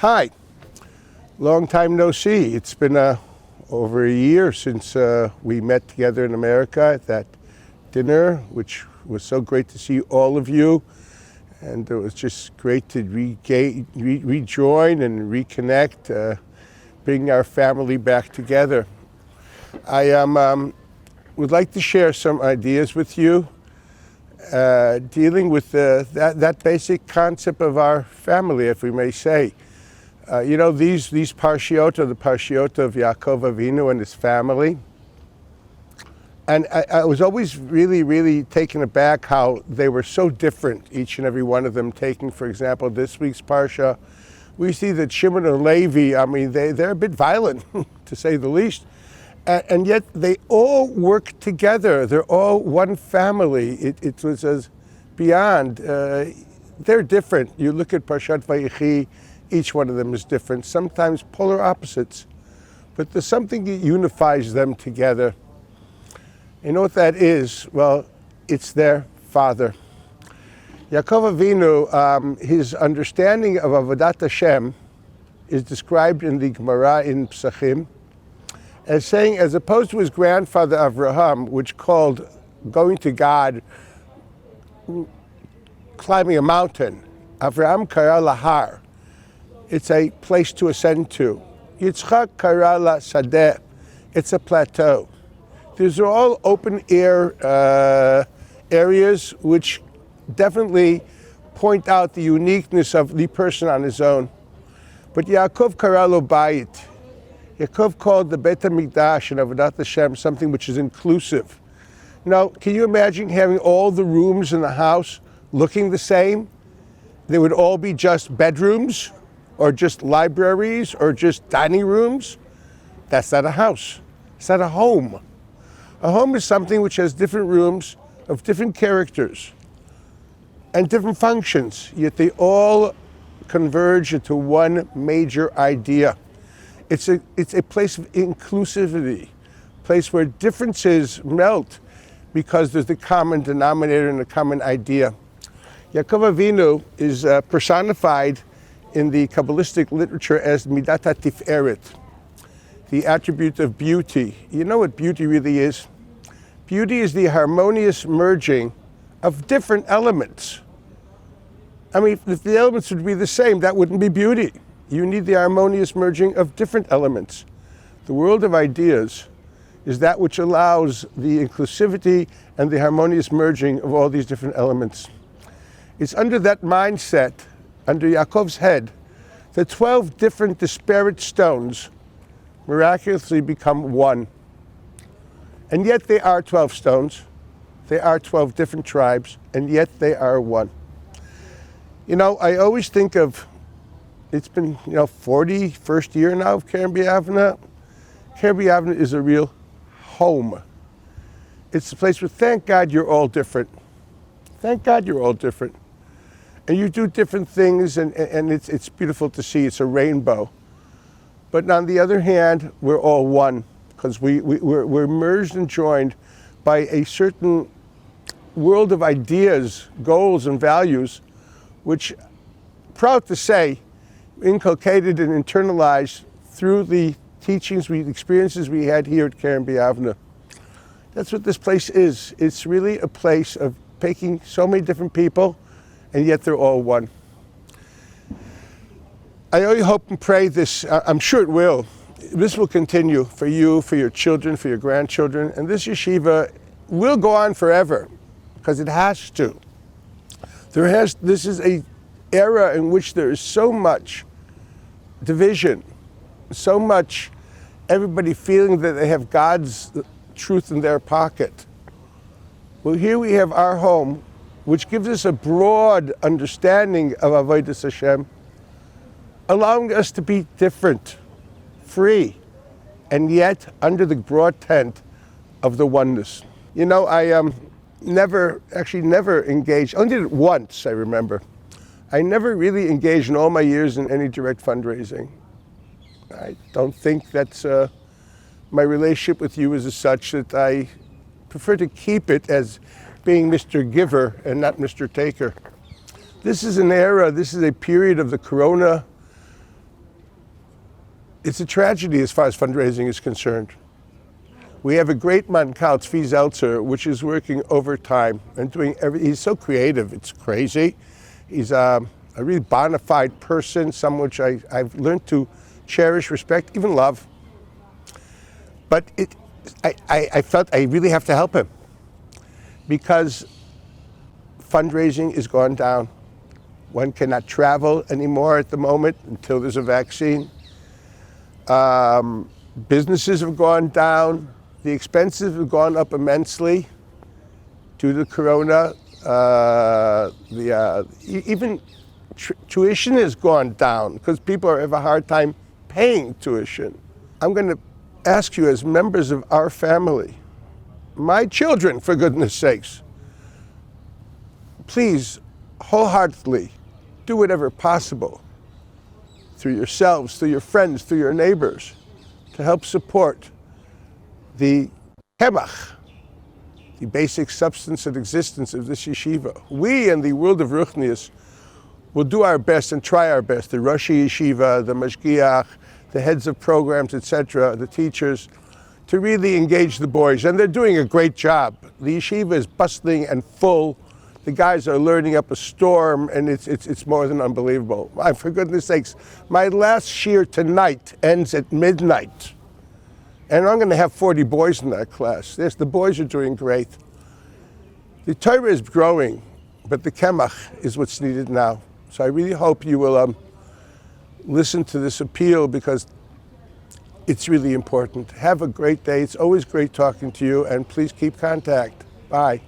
Hi, long time no see. It's been over a year since we met together in America at that dinner, which was so great to see all of you. And it was just great to rejoin and reconnect, bring our family back together. I would like to share some ideas with you dealing with that basic concept of our family, if we may say. These parshiot are the parshiot of Yaakov Avinu and his family. And I was always really taken aback how they were so different, each and every one of them. Taking, for example, this week's parsha, we see that Shimon and Levi, they're a bit violent, to say the least. And yet they all work together. They're all one family. It was as beyond. They're different. You look at Parshat Vayechi, each one of them is different, sometimes polar opposites. But there's something that unifies them together. You know what that is? Well, it's their father. Yaakov Avinu, his understanding of Avodat Hashem is described in the Gemara in Pesachim as saying, as opposed to his grandfather Avraham, which called going to God, climbing a mountain, Avraham kara lahar. It's a place to ascend to. Yitzchak kara la sadeh. It's a plateau. These are all open air areas which definitely point out the uniqueness of the person on his own. But Yaakov kara lo bayit. Yaakov called the Beit HaMikdash and Avodat Hashem something which is inclusive. Now, can you imagine having all the rooms in the house looking the same? They would all be just bedrooms, or just libraries, or just dining rooms. That's not a house. It's not a home. A home is something which has different rooms of different characters and different functions, yet they all converge into one major idea. It's a place of inclusivity, a place where differences melt because there's the common denominator and the common idea. Yaakov Avinu is personified in the Kabbalistic literature as Midat HaTiferet, the attribute of beauty. You know what beauty really is? Beauty is the harmonious merging of different elements. If the elements would be the same, that wouldn't be beauty. You need the harmonious merging of different elements. The world of ideas is that which allows the inclusivity and the harmonious merging of all these different elements. It's under that mindset, under Yaakov's head, that 12 different disparate stones miraculously become one. And yet they are 12 stones, they are 12 different tribes, and yet they are one. I always think of, it's been 41st year now of Keren B'Yavneh. Keren B'Yavneh is a real home. It's a place where, thank God you're all different. Thank God you're all different. And you do different things, and it's beautiful to see. It's a rainbow. But on the other hand, we're all one, because we're merged and joined by a certain world of ideas, goals, and values, which, proud to say, inculcated and internalized through the teachings, experiences we had here at Keren B'Yavneh. That's what this place is. It's really a place of taking so many different people, and yet they're all one. I only hope and pray this, I'm sure it will, this will continue for you, for your children, for your grandchildren, and this yeshiva will go on forever, because it has to. This is a era in which there is so much division, so much everybody feeling that they have God's truth in their pocket. Well, here we have our home, which gives us a broad understanding of Avodas Hashem, allowing us to be different, free, and yet under the broad tent of the oneness. I never engaged, only did it once, I remember. I never really engaged in all my years in any direct fundraising. I don't think that's my relationship with you is as such that I prefer to keep it as being Mr. Giver and not Mr. Taker. This is an era, this is a period of the Corona It's a tragedy as far as fundraising is concerned. We have a great mankal, Tzvi Zeltzer, which is working overtime and doing everything. He's so creative, it's crazy. He's a really bona fide person, someone which I've learned to cherish, respect, even love. But I felt I really have to help him because fundraising is gone down. One cannot travel anymore at the moment until there's a vaccine. Businesses have gone down. The expenses have gone up immensely due to corona. Even tuition has gone down because people have a hard time paying tuition. I'm going to ask you as members of our family, my children, for goodness sakes, please wholeheartedly do whatever possible through yourselves, through your friends, through your neighbors, to help support the kemach, the basic substance and existence of this yeshiva. We in the world of Ruchnius will do our best and try our best, the Rosh Yeshiva, the Mashgiach, the heads of programs, etc., the teachers, to really engage the boys. And they're doing a great job. The yeshiva is bustling and full. The guys are learning up a storm, and it's more than unbelievable. For goodness sakes, my last shiur tonight ends at midnight. And I'm going to have 40 boys in that class. Yes, the boys are doing great. The Torah is growing, but the kemach is what's needed now. So I really hope you will listen to this appeal because it's really important. Have a great day. It's always great talking to you, and please keep contact. Bye.